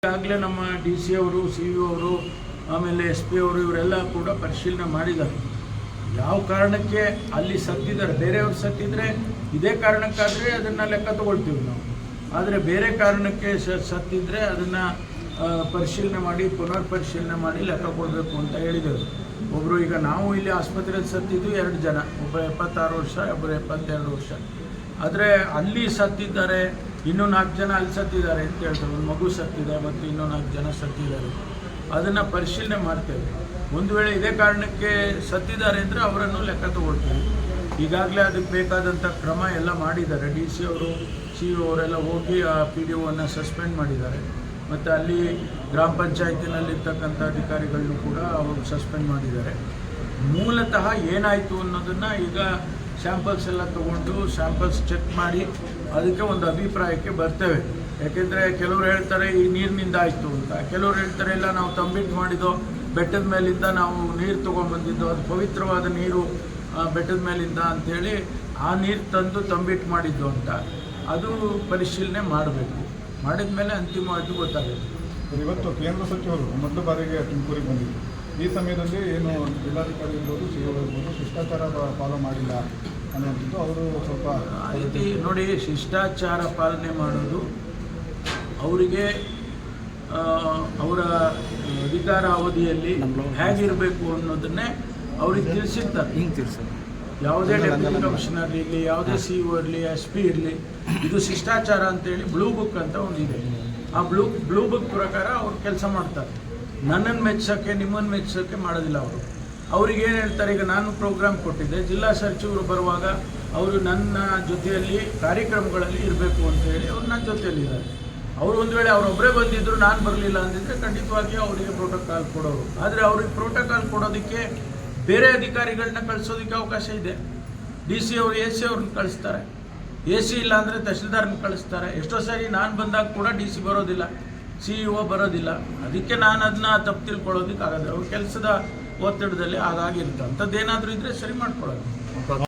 ಈಗಾಗಲೇ ನಮ್ಮ DC ಅವರು, CO ಅವರು, ಆಮೇಲೆ SP ಅವರು ಇವರೆಲ್ಲ ಕೂಡ ಪರಿಶೀಲನೆ ಮಾಡಿದ್ದಾರೆ. ಯಾವ ಕಾರಣಕ್ಕೆ ಅಲ್ಲಿ ಸತ್ತಿದ್ದಾರೆ, ಬೇರೆಯವ್ರು ಸತ್ತಿದ್ರೆ ಇದೇ ಕಾರಣಕ್ಕಾದರೆ ಅದನ್ನು ಲೆಕ್ಕ ತಗೊಳ್ತೀವಿ ನಾವು. ಆದರೆ ಬೇರೆ ಕಾರಣಕ್ಕೆ ಸತ್ತಿದ್ರೆ ಅದನ್ನು ಪರಿಶೀಲನೆ ಮಾಡಿ, ಪುನರ್ ಪರಿಶೀಲನೆ ಮಾಡಿ ಲೆಕ್ಕ ಕೊಡಬೇಕು ಅಂತ ಹೇಳಿದರು. ಒಬ್ಬರು ಈಗ ನಾವು ಇಲ್ಲಿ ಆಸ್ಪತ್ರೆಯಲ್ಲಿ ಸತ್ತಿದ್ದು 2 ಜನ, ಒಬ್ಬ 76 ವರ್ಷ, ಒಬ್ಬರು 72 ವರ್ಷ. ಆದರೆ ಅಲ್ಲಿ ಸತ್ತಿದ್ದಾರೆ, ಇನ್ನೂ 4 ಜನ ಅಲ್ಲಿ ಸತ್ತಿದ್ದಾರೆ ಅಂತ ಹೇಳ್ತಾರೆ. ಒಂದು ಮಗು ಸತ್ತಿದೆ ಮತ್ತು ಇನ್ನೂ 4 ಜನ ಸತ್ತಿದ್ದಾರೆ. ಅದನ್ನು ಪರಿಶೀಲನೆ ಮಾಡ್ತೇವೆ. ಒಂದು ವೇಳೆ ಇದೇ ಕಾರಣಕ್ಕೆ ಸತ್ತಿದ್ದಾರೆ ಅಂದರೆ ಅವರನ್ನು ಲೆಕ್ಕ ತಗೊಳ್ತೀವಿ. ಈಗಾಗಲೇ ಅದಕ್ಕೆ ಬೇಕಾದಂಥ ಕ್ರಮ ಎಲ್ಲ ಮಾಡಿದ್ದಾರೆ. DC ಅವರು, CO ಅವರೆಲ್ಲ ಹೋಗಿ ಆ PDOವನ್ನು ಸಸ್ಪೆಂಡ್ ಮಾಡಿದ್ದಾರೆ. ಮತ್ತು ಅಲ್ಲಿ ಗ್ರಾಮ ಪಂಚಾಯತಿನಲ್ಲಿರ್ತಕ್ಕಂಥ ಅಧಿಕಾರಿಗಳನ್ನು ಕೂಡ ಅವರು ಸಸ್ಪೆಂಡ್ ಮಾಡಿದ್ದಾರೆ. ಮೂಲತಃ ಏನಾಯಿತು ಅನ್ನೋದನ್ನು ಈಗ ಸ್ಯಾಂಪಲ್ಸ್ ಎಲ್ಲ ತೊಗೊಂಡು ಸ್ಯಾಂಪಲ್ಸ್ ಚೆಕ್ ಮಾಡಿ ಅದಕ್ಕೆ ಒಂದು ಅಭಿಪ್ರಾಯಕ್ಕೆ ಬರ್ತೇವೆ. ಯಾಕೆಂದರೆ ಕೆಲವರು ಹೇಳ್ತಾರೆ ಈ ನೀರಿನಿಂದ ಆಯಿತು ಅಂತ, ಕೆಲವರು ಹೇಳ್ತಾರೆ ಇಲ್ಲ ನಾವು ತಂಬಿಟ್ಟು ಮಾಡಿದ್ದೋ, ಬೆಟ್ಟದ ಮೇಲಿಂದ ನಾವು ನೀರು ತೊಗೊಂಡ್ಬಂದಿದ್ದು, ಅದು ಪವಿತ್ರವಾದ ನೀರು ಬೆಟ್ಟದ ಮೇಲಿಂದ ಅಂಥೇಳಿ ಆ ನೀರು ತಂದು ತಂಬಿಟ್ಟು ಮಾಡಿದ್ದು ಅಂತ. ಅದು ಪರಿಶೀಲನೆ ಮಾಡಬೇಕು. ಮಾಡಿದ ಮೇಲೆ ಅಂತಿಮವಾಗಿ ಗೊತ್ತಾಗುತ್ತೆ. ಇವತ್ತು ಕೇಂದ್ರ ಸಚಿವರು ಮೊದಲ ಬಾರಿಗೆ ತುಮಕೂರಿಗೆ ಬಂದಿದ್ದು, ಈ ಸಮಯದಲ್ಲಿ ಏನು ಜಿಲ್ಲಾಧಿಕಾರಿ ಇರ್ಬೋದು, CO ಇರ್ಬೋದು ಶಿಷ್ಟಾಚಾರ ಫಾಲೋ ಮಾಡಿಲ್ಲ ಅನ್ನೋಂಥದ್ದು ಅವರು ಸ್ವಲ್ಪ ರೀತಿ ನೋಡಿ. ಶಿಷ್ಟಾಚಾರ ಪಾಲನೆ ಮಾಡೋದು ಅವರಿಗೆ ಅವರ ಅಧಿಕಾರ ಅವಧಿಯಲ್ಲಿ ಹೇಗಿರಬೇಕು ಅನ್ನೋದನ್ನೇ ಅವ್ರಿಗೆ ತಿಳಿಸಿರ್ತಾರೆ. ಯಾವುದೇ ಡೆಪ್ಯೂಟಿ ಕಮಿಷನರ್ ಇರಲಿ, ಯಾವುದೇ CO ಇರಲಿ, SP ಇರಲಿ, ಇದು ಶಿಷ್ಟಾಚಾರ ಅಂತೇಳಿ ಬ್ಲೂ ಬುಕ್ ಅಂತ ಒಂದಿದೆ. ಆ ಬ್ಲೂ ಬುಕ್ ಪ್ರಕಾರ ಅವ್ರು ಕೆಲಸ ಮಾಡ್ತಾರೆ. ನನ್ನನ್ನು ಮೆಚ್ಚೋಕ್ಕೆ, ನಿಮ್ಮನ್ನು ಮೆಚ್ಚೋಕ್ಕೆ ಮಾಡೋದಿಲ್ಲ ಅವರು. ಅವ್ರಿಗೆ ಏನು ಹೇಳ್ತಾರೆ, ಈಗ ನಾನು ಪ್ರೋಗ್ರಾಮ್ ಕೊಟ್ಟಿದ್ದೆ, ಜಿಲ್ಲಾ ಸಚಿವರು ಬರುವಾಗ ಅವರು ನನ್ನ ಜೊತೆಯಲ್ಲಿ ಕಾರ್ಯಕ್ರಮಗಳಲ್ಲಿ ಇರಬೇಕು ಅಂತೇಳಿ ಅವ್ರು ನನ್ನ ಜೊತೆಯಲ್ಲಿದ್ದಾರೆ. ಅವರು ಒಂದು ವೇಳೆ ಅವರೊಬ್ಬರೇ ಬಂದಿದ್ದರು, ನಾನು ಬರಲಿಲ್ಲ ಅಂದಿದ್ದರೆ ಖಂಡಿತವಾಗಿ ಅವರಿಗೆ ಪ್ರೋಟೋಕಾಲ್ ಕೊಡೋರು. ಆದರೆ ಅವ್ರಿಗೆ ಪ್ರೋಟೋಕಾಲ್ ಕೊಡೋದಕ್ಕೆ ಬೇರೆ ಅಧಿಕಾರಿಗಳನ್ನ ಕಳಿಸೋದಕ್ಕೆ ಅವಕಾಶ ಇದೆ. DC ಅವರು AC ಅವ್ರನ್ನ ಕಳಿಸ್ತಾರೆ, AC ಇಲ್ಲ ಅಂದರೆ ತಹಶೀಲ್ದಾರ್ನ ಕಳಿಸ್ತಾರೆ. ಎಷ್ಟೋ ಸಾರಿ ನಾನು ಬಂದಾಗ ಕೂಡ DC ಬರೋದಿಲ್ಲ, CEO ಬರೋದಿಲ್ಲ. ಅದಕ್ಕೆ ನಾನು ಅದನ್ನ ತಪ್ಪು ತಿಳ್ಕೊಳ್ಳೋದಕ್ಕಾಗಲ್ಲ. ಅವ್ರ ಕೆಲಸದ ಒತ್ತಡದಲ್ಲಿ ಹಾಗಾಗಿರುತ್ತೆ. ಅಂಥದ್ದೇನಾದರೂ ಇದ್ದರೆ ಸರಿ ಮಾಡ್ಕೊಳ್ಳೋದು.